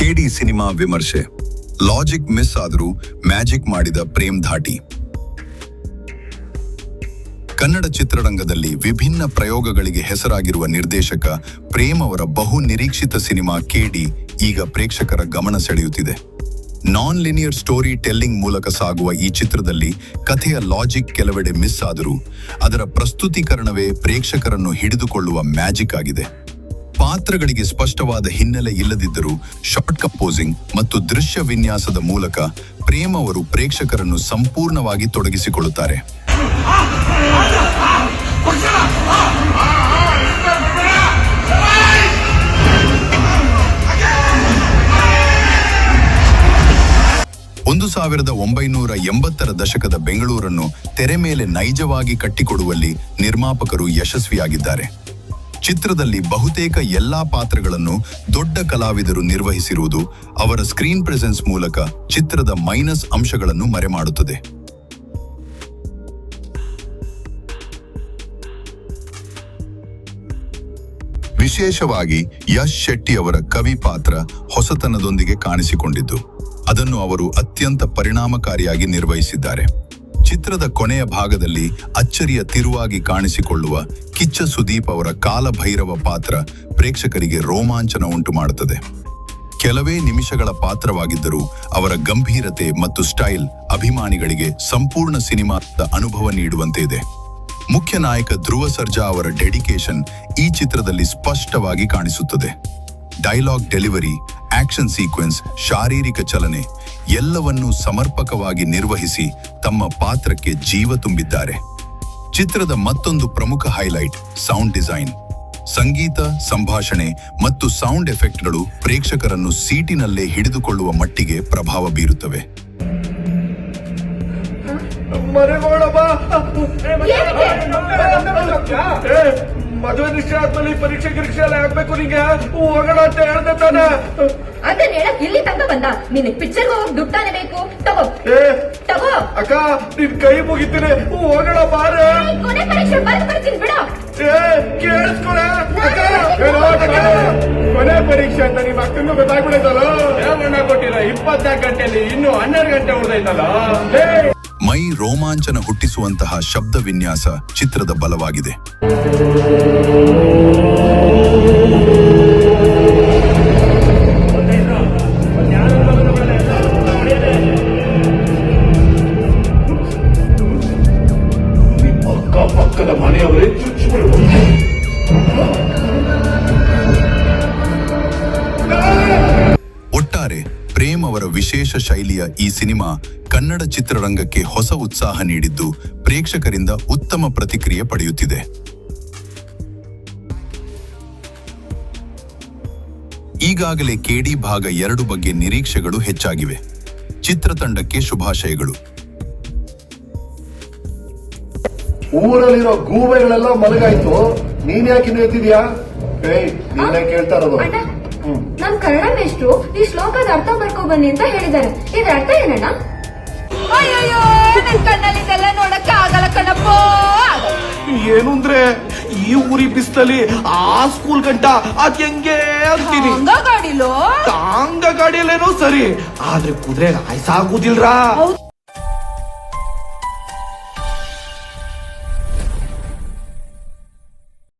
ಕೆಡಿ cinema ವಿಮರ್ಶೆ. Logic miss ಆದರೂ magic ಮಾಡಿದ ಪ್ರೇಮ್ ಧಾಟಿ. ಕನ್ನಡ ಚಿತ್ರರಂಗದಲ್ಲಿ ವಿಭಿನ್ನ ಪ್ರಯೋಗಗಳಿಗೆ ಹೆಸರಾಗಿರುವ ನಿರ್ದೇಶಕ ಪ್ರೇಮ್ ಅವರ ಬಹು ನಿರೀಕ್ಷಿತ ಸಿನಿಮಾ ಕೆಡಿ ಈಗ ಪ್ರೇಕ್ಷಕರ ಗಮನ ಸೆಳೆಯುತ್ತಿದೆ. ನಾನ್ ಲಿನಿಯರ್ ಸ್ಟೋರಿ ಟೆಲ್ಲಿಂಗ್ ಮೂಲಕ ಸಾಗುವ ಈ ಚಿತ್ರದಲ್ಲಿ ಕಥೆಯ ಲಾಜಿಕ್ ಕೆಲವೆಡೆ ಮಿಸ್ ಆದರೂ ಅದರ ಪ್ರಸ್ತುತೀಕರಣವೇ ಪ್ರೇಕ್ಷಕರನ್ನು ಹಿಡಿದುಕೊಳ್ಳುವ ಮ್ಯಾಜಿಕ್ ಆಗಿದೆ. ಪಾತ್ರಗಳಿಗೆ ಸ್ಪಷ್ಟವಾದ ಹಿನ್ನೆಲೆ ಇಲ್ಲದಿದ್ದರೂ ಶಾರ್ಟ್ ಕಂಪೋಸಿಂಗ್ ಮತ್ತು ದೃಶ್ಯ ವಿನ್ಯಾಸದ ಮೂಲಕ ಪ್ರೇಮ್ ಅವರು ಪ್ರೇಕ್ಷಕರನ್ನು ಸಂಪೂರ್ಣವಾಗಿ ತೊಡಗಿಸಿಕೊಳ್ಳುತ್ತಾರೆ. ಒಂದು 1980ರ ದಶಕದ ಬೆಂಗಳೂರನ್ನು ತೆರೆ ಮೇಲೆ ನೈಜವಾಗಿ ಕಟ್ಟಿಕೊಡುವಲ್ಲಿ ನಿರ್ಮಾಪಕರು ಯಶಸ್ವಿಯಾಗಿದ್ದಾರೆ. ಚಿತ್ರದಲ್ಲಿ ಬಹುತೇಕ ಎಲ್ಲಾ ಪಾತ್ರಗಳನ್ನು ದೊಡ್ಡ ಕಲಾವಿದರು ನಿರ್ವಹಿಸಿರುವುದು ಅವರ ಸ್ಕ್ರೀನ್ ಪ್ರೆಸೆನ್ಸ್ ಮೂಲಕ ಚಿತ್ರದ ಮೈನಸ್ ಅಂಶಗಳನ್ನು ಮರೆಮಾಡುತ್ತದೆ. ವಿಶೇಷವಾಗಿ ಯಶ್ ಶೆಟ್ಟಿ ಅವರ ಕವಿ ಪಾತ್ರ ಹೊಸತನದೊಂದಿಗೆ ಕಾಣಿಸಿಕೊಂಡಿದ್ದು, ಅದನ್ನು ಅವರು ಅತ್ಯಂತ ಪರಿಣಾಮಕಾರಿಯಾಗಿ ನಿರ್ವಹಿಸಿದ್ದಾರೆ. ಚಿತ್ರದ ಕೊನೆಯ ಭಾಗದಲ್ಲಿ ಅಚ್ಚರಿಯ ತಿರುವಾಗಿ ಕಾಣಿಸಿಕೊಳ್ಳುವ ಕಿಚ್ಚ ಸುದೀಪ್ ಅವರ ಕಾಲಭೈರವ ಪಾತ್ರ ಪ್ರೇಕ್ಷಕರಿಗೆ ರೋಮಾಂಚನ ಉಂಟು ಮಾಡುತ್ತದೆ. ಕೆಲವೇ ನಿಮಿಷಗಳ ಪಾತ್ರವಾಗಿದ್ದರೂ ಅವರ ಗಂಭೀರತೆ ಮತ್ತು ಸ್ಟೈಲ್ ಅಭಿಮಾನಿಗಳಿಗೆ ಸಂಪೂರ್ಣ ಸಿನಿಮಾದ ಅನುಭವ ನೀಡುವಂತೆ ಇದೆ. ಮುಖ್ಯ ನಾಯಕ ಧ್ರುವ ಸರ್ಜಾ ಅವರ ಡೆಡಿಕೇಶನ್ ಈ ಚಿತ್ರದಲ್ಲಿ ಸ್ಪಷ್ಟವಾಗಿ ಕಾಣಿಸುತ್ತದೆ. ಡೈಲಾಗ್ ಡೆಲಿವರಿ, ಆಕ್ಷನ್ ಸೀಕ್ವೆನ್ಸ್, ಶಾರೀರಿಕ ಚಲನೆ ಎಲ್ಲವನ್ನೂ ಸಮರ್ಪಕವಾಗಿ ನಿರ್ವಹಿಸಿ ತಮ್ಮ ಪಾತ್ರಕ್ಕೆ ಜೀವ ತುಂಬಿದ್ದಾರೆ. ಚಿತ್ರದ ಮತ್ತೊಂದು ಪ್ರಮುಖ ಹೈಲೈಟ್ ಸೌಂಡ್ ಡಿಸೈನ್. ಸಂಗೀತ, ಸಂಭಾಷಣೆ ಮತ್ತು ಸೌಂಡ್ ಎಫೆಕ್ಟ್ಗಳು ಪ್ರೇಕ್ಷಕರನ್ನು ಸೀಟಿನಲ್ಲೇ ಹಿಡಿದುಕೊಳ್ಳುವ ಮಟ್ಟಿಗೆ ಪ್ರಭಾವ ಬೀರುತ್ತವೆ. ಮದುವೆ ನಿಶ್ಚಯ ಆದ್ಮೇಲೆ ಪರೀಕ್ಷೆ ಗಿರೀಕ್ಷೆ ಎಲ್ಲ ಆಗ್ಬೇಕು, ನಿಂಗೆ ಹೋಗೋಣ ಅಂತ ಹೇಳ್ದೆ ತಾನೆ. ಅದನ್ನ ಹೇಳಕ್ ಇಲ್ಲಿ ತನಕ ಬಂದ. ನಿನ್ ಪಿಕ್ಚರ್ ಹೋಗಕ್ ದುಡ್ಡು ತಾನೇ ಬೇಕು. ತಗೋ ತಗೋ ಅಕ್ಕ, ನಿನ್ ಕೈ ಮುಗಿತೀನಿ, ಹೋಗೋಣ ಬಾರೆ. ಕೊನೆ ಪರೀಕ್ಷೆ ಬರ್ದು ಬರ್ತೀನಿ ಬಿಡು. ಕೇಳಿಸ್ಕೊಳ ಕೊನೆ ಪರೀಕ್ಷೆ ಅಂತ ನಿಮ್ ಅಕ್ಕಂಗೂ ಗೊತ್ತಾಗ್ಬಿಡೈತಲ್ಲ. ಕೊಟ್ಟಿಲ್ಲ 24 ಗಂಟೆಯಲ್ಲಿ ಇನ್ನು 12 ಗಂಟೆ ಉಳಿದೈತಲ್ಲ. ಮೈ ರೋಮಾಂಚನ ಹುಟ್ಟಿಸುವಂತಹ ಶಬ್ದ ವಿನ್ಯಾಸ ಚಿತ್ರದ ಬಲವಾಗಿದೆ. ಅಕ್ಕಪಕ್ಕದ ಮನೆಯವರೇ ಒಟ್ಟಾರೆ ಪ್ರೇಮ್ ಅವರ ವಿಶೇಷ ಶೈಲಿಯ ಈ ಸಿನಿಮಾ ಕನ್ನಡ ಚಿತ್ರರಂಗಕ್ಕೆ ಹೊಸ ಉತ್ಸಾಹ ನೀಡಿದ್ದು ಪ್ರೇಕ್ಷಕರಿಂದ ಉತ್ತಮ ಪ್ರತಿಕ್ರಿಯೆ ಪಡೆಯುತ್ತಿದೆ. ಈಗಾಗಲೇ ಕೆಡಿ ಭಾಗ 2 ಬಗ್ಗೆ ನಿರೀಕ್ಷೆಗಳು ಹೆಚ್ಚಾಗಿವೆ. ಚಿತ್ರತಂಡಕ್ಕೆ ಶುಭಾಶಯಗಳು. ಊರಲ್ಲಿರೋ ಗೂಬೆಗಳೆಲ್ಲ ಮಲಗಾಯ್ತು, ನೀನ್ ಯಾಕೆ ಇನ್ನು ಎದ್ದಿದ್ಯಾ? ನೀನೇ ಕೇಳ್ತಾ ಇರೋದು. ನಮ್ ಕನ್ನಡ ಮೇಷ್ಟ್ರು ಈ ಶ್ಲೋಕದ ಅರ್ಥ ಬರ್ಕೊ ಬನ್ನಿ ಅಂತ ಹೇಳಿದ್ದಾರೆ. ಇದ್ರ ಅರ್ಥ ಏನಣ್ಣ? ಅಯ್ಯೋ, ನನ್ ಕಣ್ಣಲ್ಲಿದೆಲ್ಲ ನೋಡಕ್ಕ ಆಗಲ್ಲ ಕಣಪ್ಪ. ಏನು ಅಂದ್ರೆ ಈ ಊರಿ ಬಿಸ್ತಲ್ಲಿ ಆ ಸ್ಕೂಲ್ ಗಂಟ ಅದ್ ಹೆಂಗೆ ಅಂತೀನಿ. ಗಾಡಿಲೋ ಟಾಂಗ ಗಾಡಿಯಲ್ಲೇನೋ ಸರಿ, ಆದ್ರೆ ಕುದುರೆ ಆಯ್ಸಾಗುದಿಲ್ರಾ.